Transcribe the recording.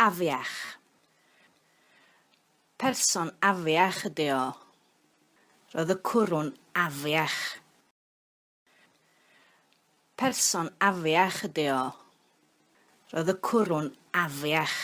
afiach. Person afiach ydi o. Roedd y cwrw'n afiach. Person afiach ydi o. Roedd y cwrw'n afiach.